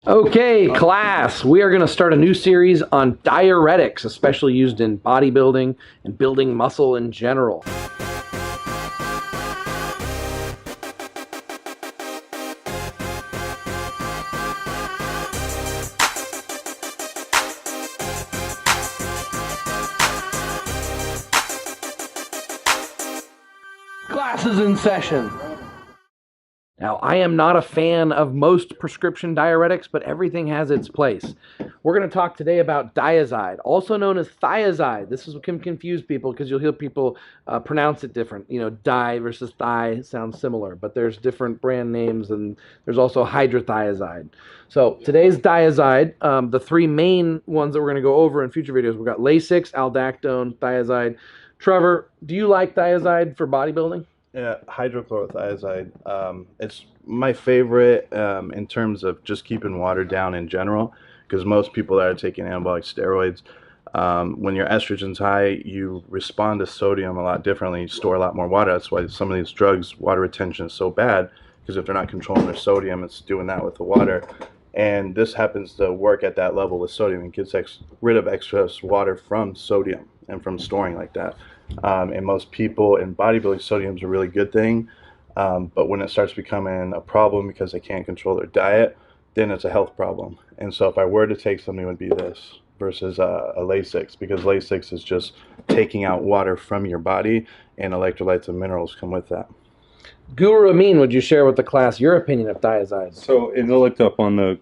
Okay, class, we are going to start a new series on diuretics, especially used in bodybuilding and building muscle in general. Class is in session. Now, I am not a fan of most prescription diuretics, but everything has its place. We're going to talk today about Diazide, also known as thiazide. This is what can confuse people because you'll hear people pronounce it different. You know, di versus thigh sounds similar, but there's different brand names, and there's also hydrothiazide. So today's Diazide, the three main ones that we're going to go over in future videos, we've got Lasix, aldactone, thiazide. Trevor, do you like thiazide for bodybuilding? Yeah, hydrochlorothiazide. It's my favorite in terms of just keeping water down in general, because most people that are taking anabolic steroids, when your estrogen's high, you respond to sodium a lot differently. You store a lot more water. That's why some of these drugs, water retention is so bad, because if they're not controlling their sodium, it's doing that with the water. And this happens to work at that level with sodium. It gets rid of excess water from sodium and from storing like that. And most people in bodybuilding, sodium is a really good thing. But when it starts becoming a problem because they can't control their diet, then it's a health problem. And so if I were to take something, it would be this versus a Lasix, because Lasix is just taking out water from your body, and electrolytes and minerals come with that. Guru Amin, would you share with the class your opinion of Diazide? So it looked up on the,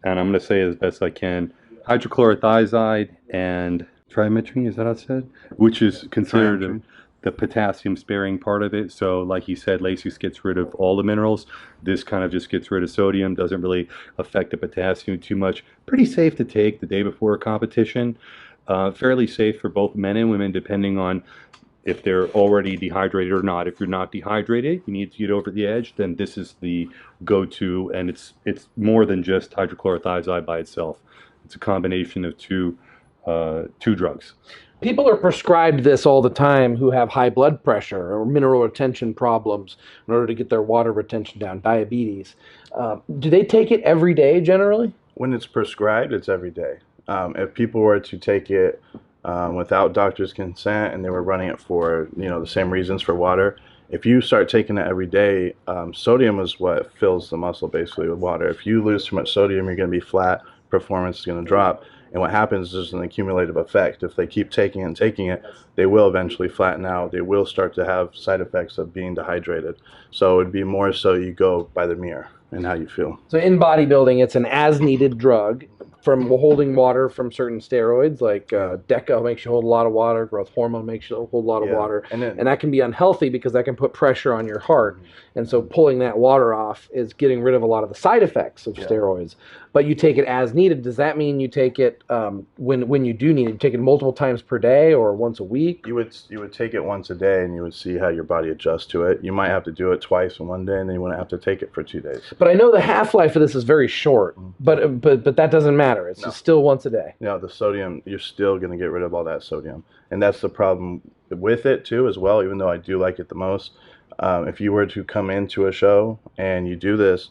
and I'm going to say as best I can, hydrochlorothiazide and trimetrini, is that how it said? Which is considered the potassium sparing part of it. So like you said, Lasix gets rid of all the minerals. This kind of just gets rid of sodium, doesn't really affect the potassium too much. Pretty safe to take the day before a competition. Fairly safe for both men and women, depending on if they're already dehydrated or not. If you're not dehydrated, you need to get over the edge, then this is the go-to, and it's more than just hydrochlorothiazide by itself. It's a combination of two drugs. People are prescribed this all the time who have high blood pressure or mineral retention problems in order to get their water retention down, diabetes. Do they take it every day generally? When it's prescribed, it's every day. If people were to take it without doctor's consent and they were running it for the same reasons for water, if you start taking it every day, sodium is what fills the muscle basically with water. If you lose too much sodium, you're going to be flat, performance is going to drop. And what happens is an accumulative effect. If they keep taking it and taking it, they will eventually flatten out. They will start to have side effects of being dehydrated. So it would be more so you go by the mirror and how you feel. So in bodybuilding, it's an as-needed drug from holding water from certain steroids, like DECA makes you hold a lot of water, growth hormone makes you hold a lot of water, and that can be unhealthy because that can put pressure on your heart. And so pulling that water off is getting rid of a lot of the side effects of steroids. But you take it as needed. Does that mean you take it when you do need it? You take it multiple times per day or once a week? You would take it once a day, and you would see how your body adjusts to it. You might have to do it twice in one day, and then you wouldn't have to take it for 2 days. But I know the half-life of this is very short, but that doesn't matter. It's just still once a day. No, the sodium, you're still going to get rid of all that sodium. And that's the problem with it too as well, even though I do like it the most. If you were to come into a show and you do this,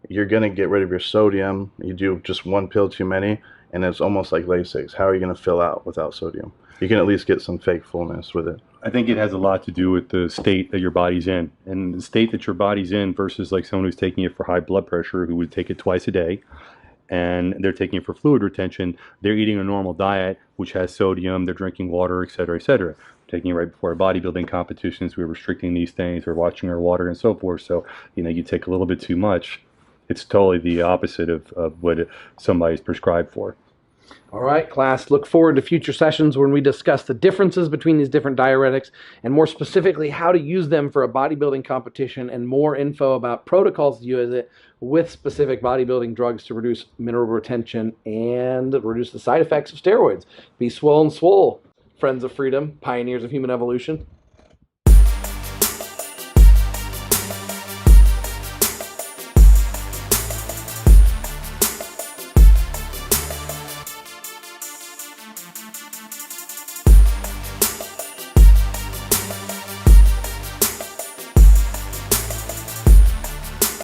you're going to get rid of your sodium. You do just one pill too many, and it's almost like Lasix. How are you going to fill out without sodium? You can at least get some fake fullness with it. I think it has a lot to do with the state that your body's in. And the state that your body's in versus like someone who's taking it for high blood pressure who would take it twice a day, and they're taking it for fluid retention. They're eating a normal diet, which has sodium, they're drinking water, et cetera, et cetera. Taking it right before our bodybuilding competitions, we're restricting these things, we're watching our water and so forth. So, you take a little bit too much. It's totally the opposite of what somebody's prescribed for. All right, class, look forward to future sessions when we discuss the differences between these different diuretics and more specifically how to use them for a bodybuilding competition, and more info about protocols to use it with specific bodybuilding drugs to reduce mineral retention and reduce the side effects of steroids. Be swole and swole, friends of freedom, pioneers of human evolution.